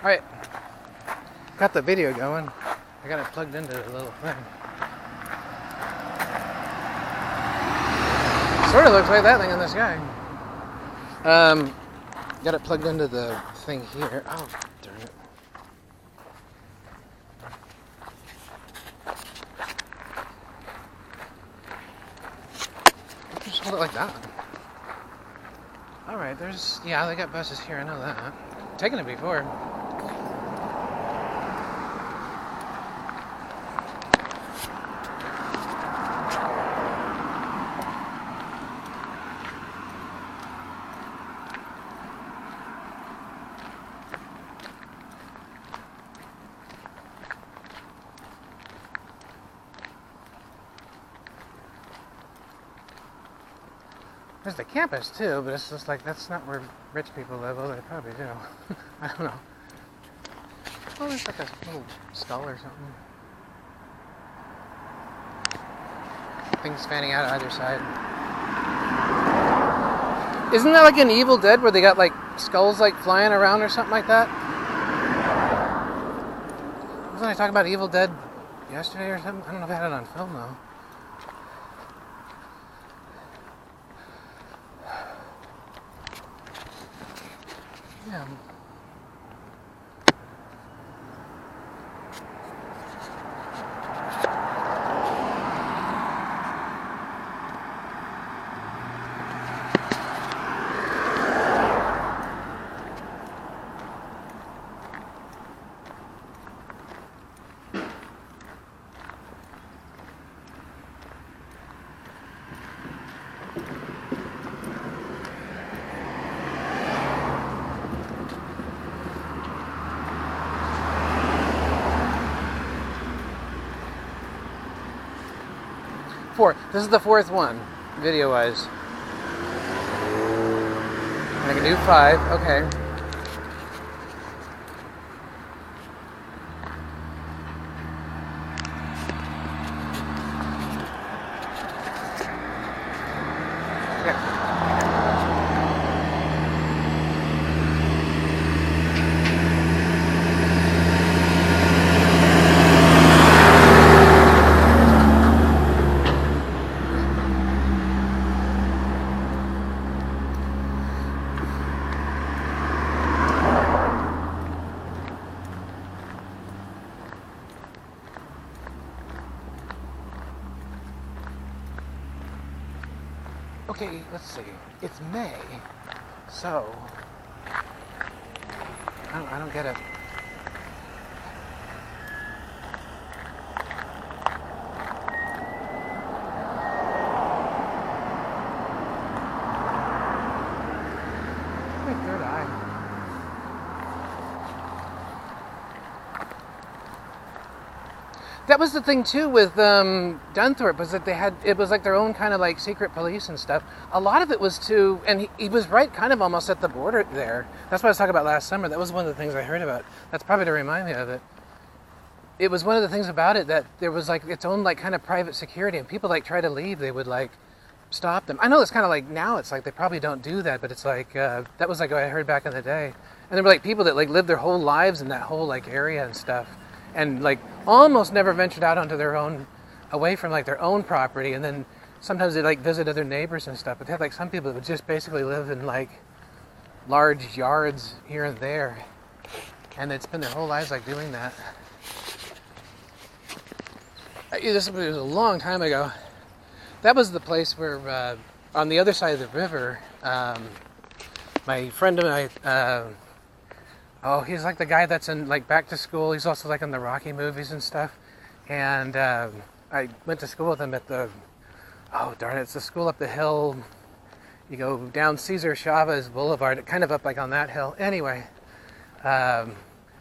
Alright, got the video going. I got it plugged into the little thing. Sort of looks like that thing in the sky. Got it plugged into the thing here. Oh, darn it. Just hold it like that. Alright, there's... Yeah, they got buses here, I know that. I've taken it before. There's the campus too, but it's just like that's not where rich people live, although they probably do. I don't know. Oh, there's like a little skull or something. Things fanning out either side. Isn't that like an Evil Dead where they got like skulls like flying around or something like that? Wasn't I talking about Evil Dead yesterday or something? I don't know if I had it on film though. Yeah. This is the fourth one, video-wise. And I can do 5, okay. Okay, let's see. It's May, so I don't get it. My third eye. That was the thing too with Dunthorpe, was that it was like their own kind of like secret police and stuff. A lot of it was and he was right kind of almost at the border there. That's what I was talking about last summer. That was one of the things I heard about. That's probably to remind me of it. It was one of the things about it that there was like its own like kind of private security, and people like try to leave, they would like stop them. I know it's kind of like now it's like they probably don't do that, but it's like that was like what I heard back in the day. And there were like people that like lived their whole lives in that whole like area and stuff. And like almost never ventured out onto their own, away from like their own property. And then sometimes they like visit other neighbors and stuff. But they had like some people that would just basically live in like large yards here and there, and they'd spend their whole lives like doing that. This was a long time ago. That was the place where on the other side of the river, my friend and I. Oh, he's like the guy that's in like Back to School. He's also like in the Rocky movies and stuff. And I went to school with him at the, oh darn it, it's the school up the hill. You go down Cesar Chavez Boulevard, kind of up like on that hill. Anyway,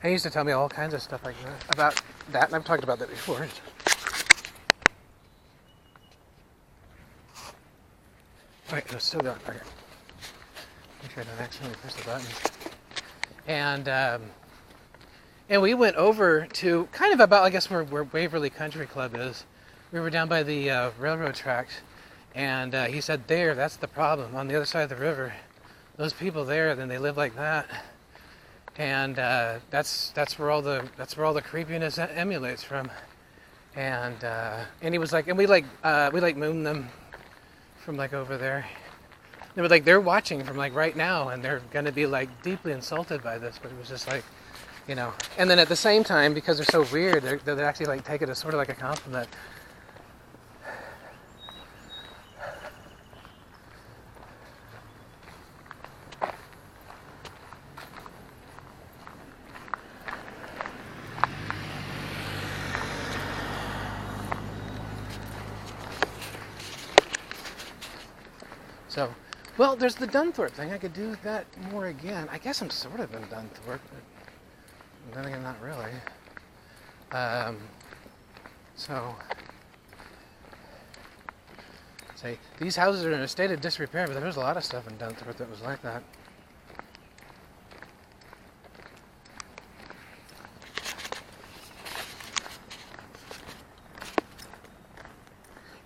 he used to tell me all kinds of stuff like that, about that, and I've talked about that before. Wait, it's still going. Okay. Make sure I don't accidentally press the button. And we went over to kind of about, I guess, where Waverly Country Club is. We were down by the railroad tracks, and he said, that's the problem, on the other side of the river. Those people there, then they live like that. and that's where all the creepiness emulates from. And he was like, and we mooned them from like over there. They were like, they're watching from like right now, and they're gonna be like deeply insulted by this. But it was just like, you know. And then at the same time, because they're so weird, they actually like take it as sort of like a compliment. So, well, there's the Dunthorpe thing. I could do that more again. I guess I'm sort of in Dunthorpe, but then again, not really. So, say, these houses are in a state of disrepair, but there was a lot of stuff in Dunthorpe that was like that.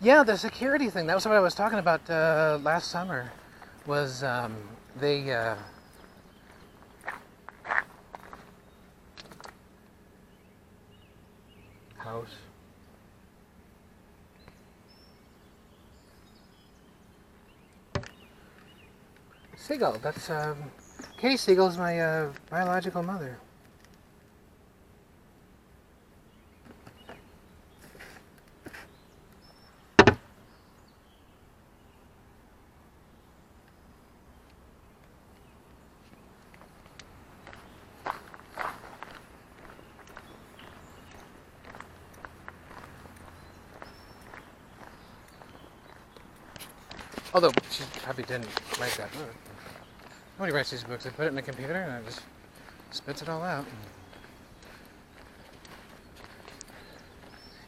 Yeah, the security thing. That was what I was talking about last summer. Was they house. Siegel. That's Katie Siegel's my biological mother. Although she probably didn't write that book. Nobody writes these books. They put it in the computer and it just spits it all out.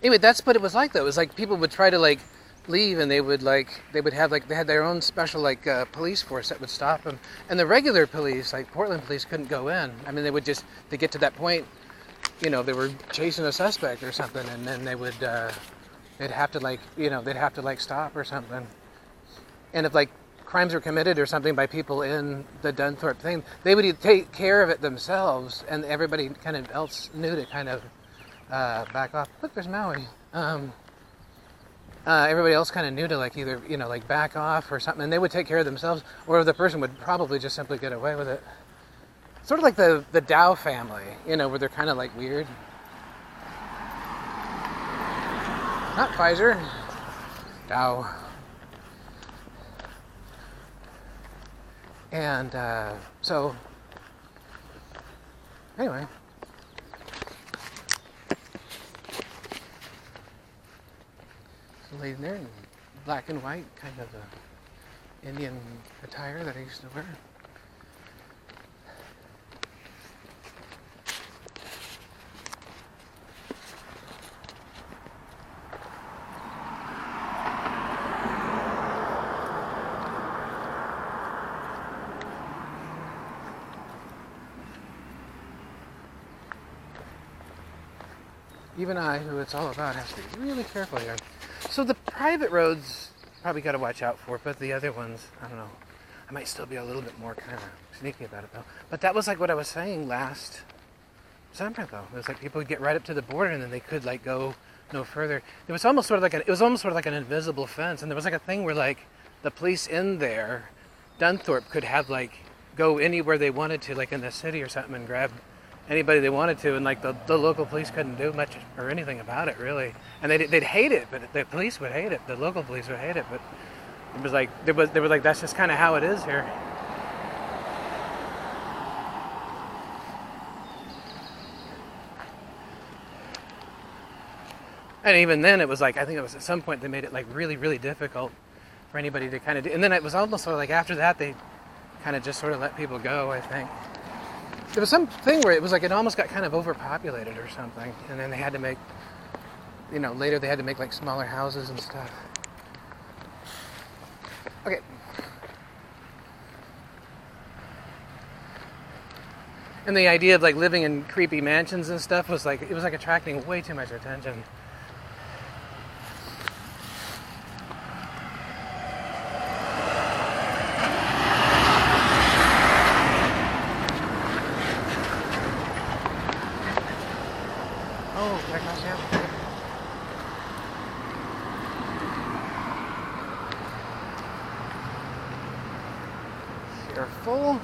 Anyway, that's what it was like though. It was like people would try to like leave and they had their own special like police force that would stop them. And the regular police, like Portland police, couldn't go in. I mean, they get to that point, you know, they were chasing a suspect or something, and then they'd have to stop or something. And if like crimes were committed or something by people in the Dunthorpe thing, they would take care of it themselves, and everybody kind of else knew to kind of back off. Look, there's Maui. Everybody else kind of knew to like either, you know, like back off or something, and they would take care of themselves, or the person would probably just simply get away with it. Sort of like the Dow family, you know, where they're kind of like weird. Not Pfizer. Dow. And so, anyway. The lady there in black and white, kind of Indian attire that I used to wear. Even I, who it's all about, has to be really careful here. So the private roads, probably got to watch out for, but the other ones, I don't know. I might still be a little bit more kind of sneaky about it, though. But that was like what I was saying last summer, though. It was like people would get right up to the border, and then they could like go no further. It was almost sort of like an invisible fence, and there was like a thing where like the police in there, Dunthorpe, could have like go anywhere they wanted to, like in the city or something, and grab anybody they wanted to, and like the local police couldn't do much or anything about it, really. And they'd hate it, but the police would hate it. The local police would hate it, but it was like they were like, that's just kind of how it is here. And even then, it was like, I think it was at some point they made it like really, really difficult for anybody to kind of do. And then it was almost sort of like after that, they kind of just sort of let people go, I think. There was some thing where it was like it almost got kind of overpopulated or something, and then they had to make, you know, later they had to make like smaller houses and stuff. Okay. And the idea of like living in creepy mansions and stuff was like, it was like attracting way too much attention. Can I cross here? Careful.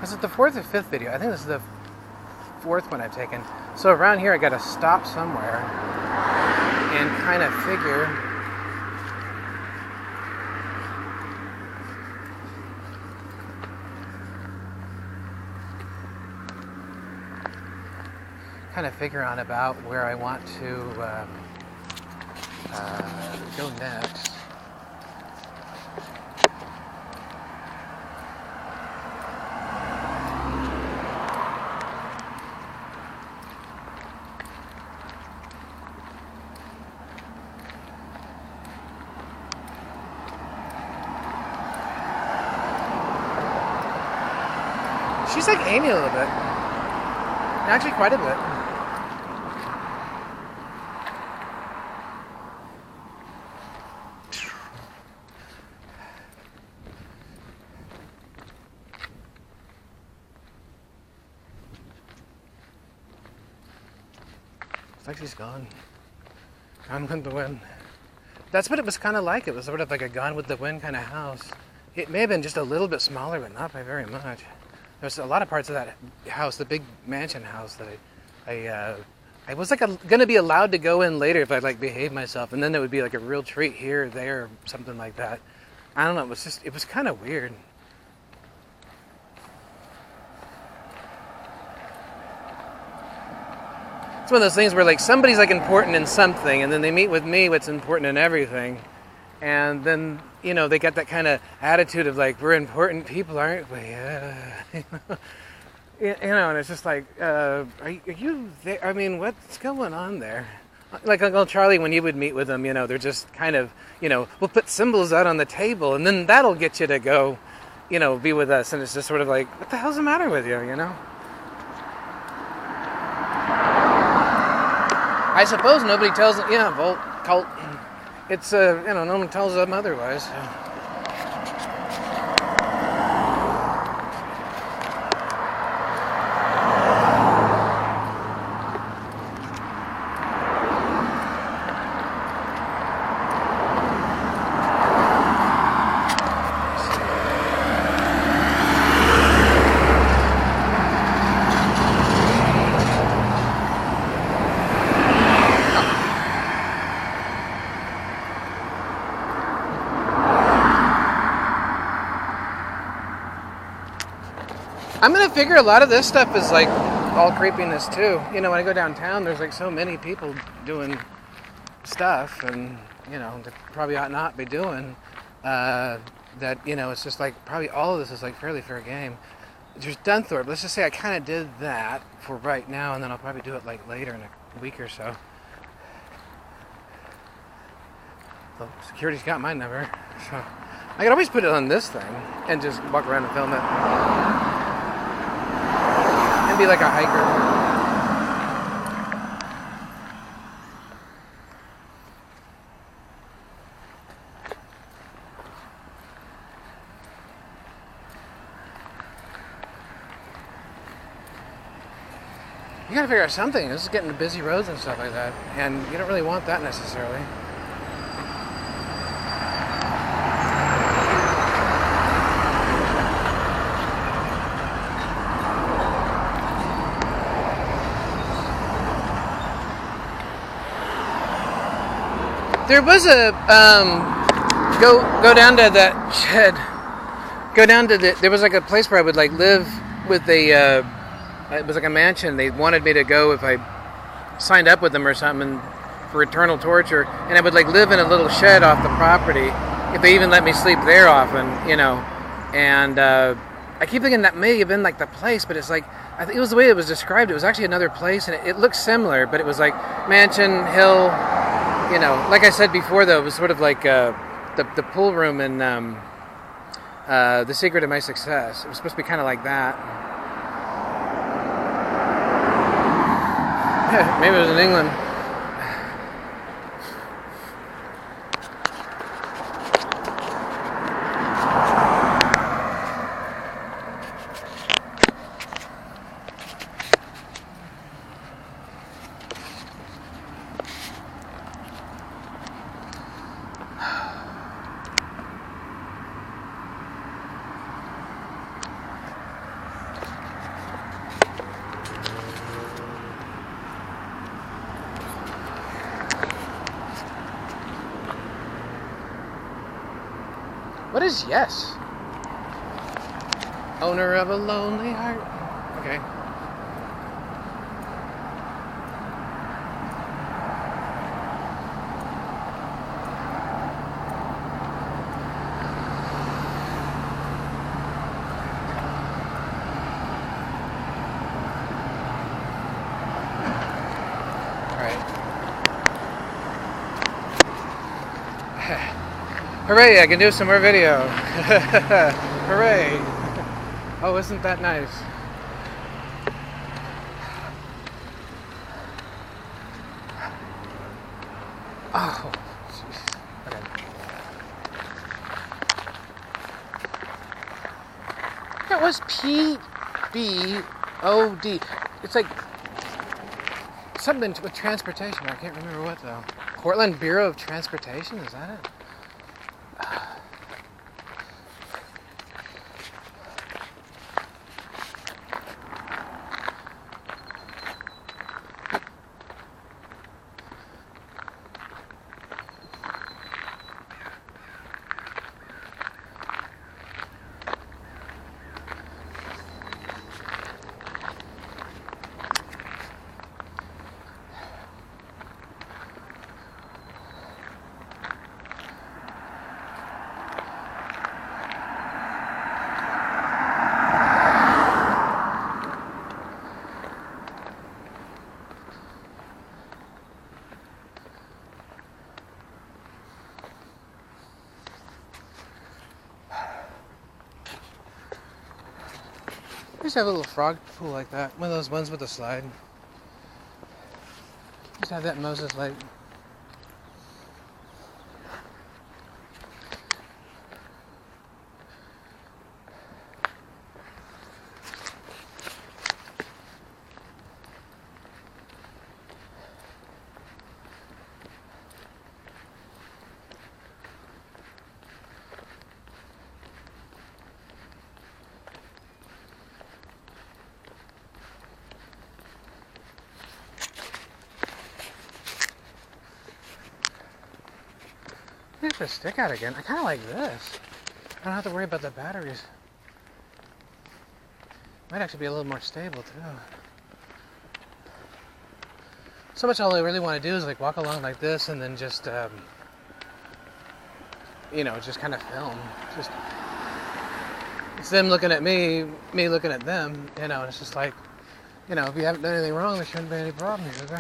Is it the fourth or fifth video? I think this is the fourth one I've taken. So around here I gotta stop somewhere and kind of figure on about where I want to go next. She's like Amy a little bit. Actually, quite a bit. It's like she's gone. Gone with the wind. That's what it was kind of like. It was sort of like a Gone with the Wind kind of house. It may have been just a little bit smaller, but not by very much. There's a lot of parts of that house, the big mansion house, that I was like gonna be allowed to go in later if I like behaved myself, and then there would be like a real treat here or there or something like that. I don't know. It was kind of weird. It's one of those things where like somebody's like important in something, and then they meet with me what's important in everything, and then they get that kind of attitude of like, we're important people, aren't we? And it's just like, are you there? I mean, what's going on there? Like Uncle Charlie, when you would meet with them, they're just kind of, we'll put symbols out on the table, and then that'll get you to go, be with us. And it's just sort of like, what the hell's the matter with you, I suppose nobody tells them, Volt, cult. It's, no one tells them otherwise. I'm going to figure a lot of this stuff is like all creepiness too. When I go downtown, there's like so many people doing stuff and, that probably ought not be doing, that, it's just like probably all of this is like fairly fair game. There's Dunthorpe. Let's just say I kind of did that for right now, and then I'll probably do it like later in a week or so. So security's got my number. So I could always put it on this thing and just walk around and film it. And be like a hiker. You gotta figure out something. This is getting to busy roads and stuff like that, and you don't really want that necessarily. There was a go down to that shed. Go down to there was like a place where I would like live with a. It was like a mansion. They wanted me to go if I signed up with them or something for eternal torture, and I would like live in a little shed off the property if they even let me sleep there often, And I keep thinking that may have been like the place, but it's like I think it was the way it was described. It was actually another place, and it looked similar, but it was like mansion, hill. Like I said before, though, it was sort of like the pool room in The Secret of My Success. It was supposed to be kind of like that. Maybe it was in England. What is yes? Owner of a lonely heart. Okay. Hooray, I can do some more video. Hooray. Oh, isn't that nice? Oh, jeez. Okay. That was PBOD. It's like something with transportation. I can't remember what though. Portland Bureau of Transportation, is that it? I used to have a little frog pool like that. One of those ones with the slide. I used to have that in Moses Lake. Get the stick out again. I kind of like this. I don't have to worry about the batteries. Might actually be a little more stable too. So much all I really want to do is like walk along like this and then just, you know, just kind of film. Just it's them looking at me looking at them. You know, it's just like, you know, if you haven't done anything wrong, there shouldn't be any problem here, is there?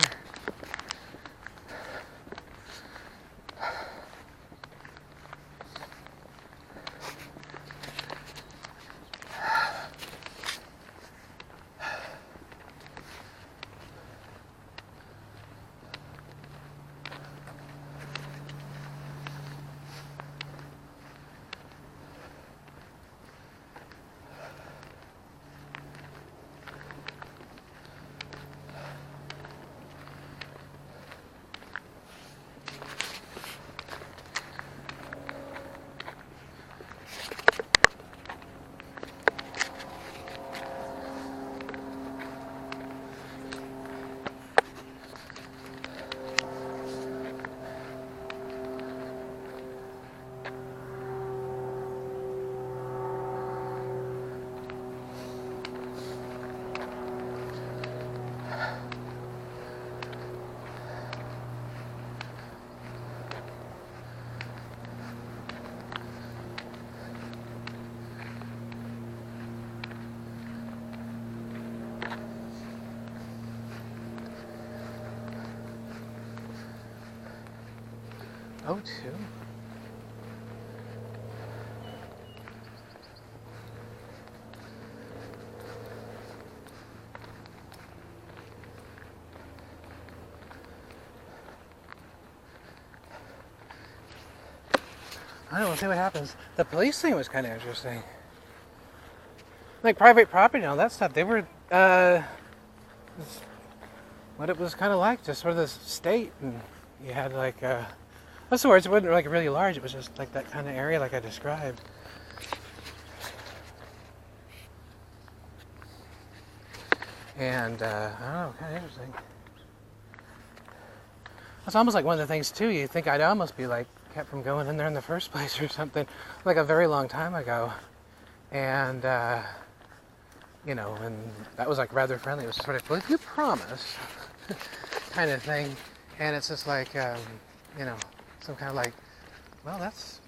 Oh, two. I don't know, we'll see what happens. The police thing was kind of interesting. Like private property and all that stuff, they were, what it was kind of like, just sort of this state, and you had like, what's the words, it wasn't like really large, it was just like that kind of area like I described. And, I don't know, kind of interesting. It's almost like one of the things too, you think I'd almost be like, kept from going in there in the first place or something, like a very long time ago. And, you know, and that was like rather friendly. It was sort of, well, if you promise, kind of thing. And it's just like, you know, some kind of like, well, that's,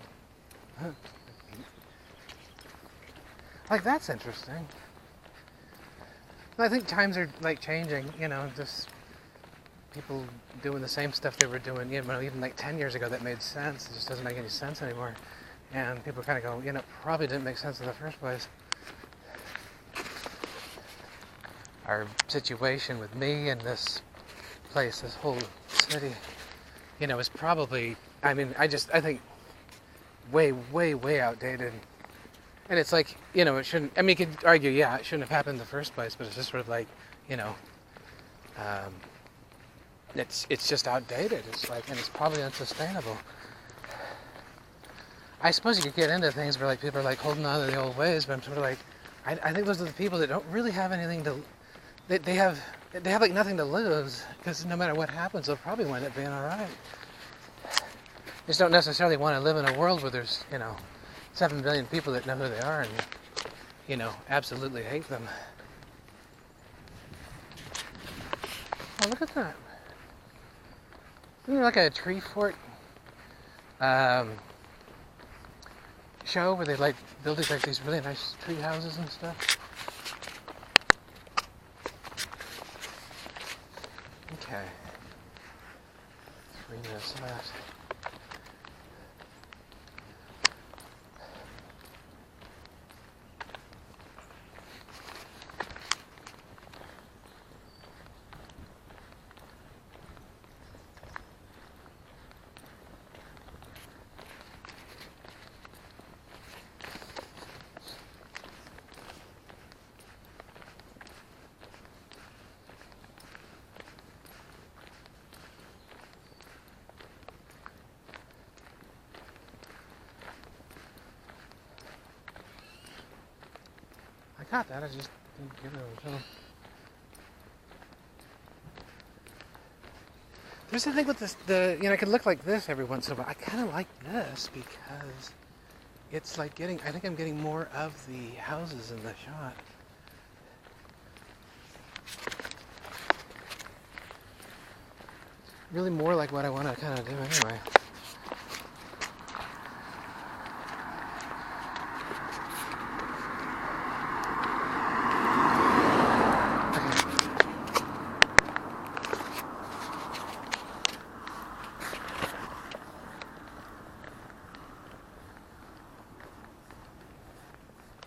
like, that's interesting. I think times are like changing, you know, just people doing the same stuff they were doing, you know, even like 10 years ago that made sense. It just doesn't make any sense anymore. And people kind of go, you know, probably didn't make sense in the first place. Our situation with me and this place, this whole city, you know, is probably, I mean, I think way, way, way outdated. And it's like, you know, it shouldn't, I mean, you could argue, yeah, it shouldn't have happened in the first place, but it's just sort of like, you know, it's just outdated. It's like, and it's probably unsustainable. I suppose you could get into things where like people are like holding on to the old ways, but I'm sort of like, I think those are the people that don't really have anything to, they have like nothing to lose, because no matter what happens, they'll probably wind up being all right. They just don't necessarily want to live in a world where there's, you know, 7 billion people that know who they are and, you know, absolutely hate them. Oh, look at that. Isn't there like a tree fort show where they like build like these really nice tree houses and stuff? Okay. 3 minutes left. I got that, I just didn't give it over to him. There's the thing with this, you know, it can look like this every once in a while. I kind of like this because it's like getting, I think I'm getting more of the houses in the shot. Really more like what I want to kind of do anyway.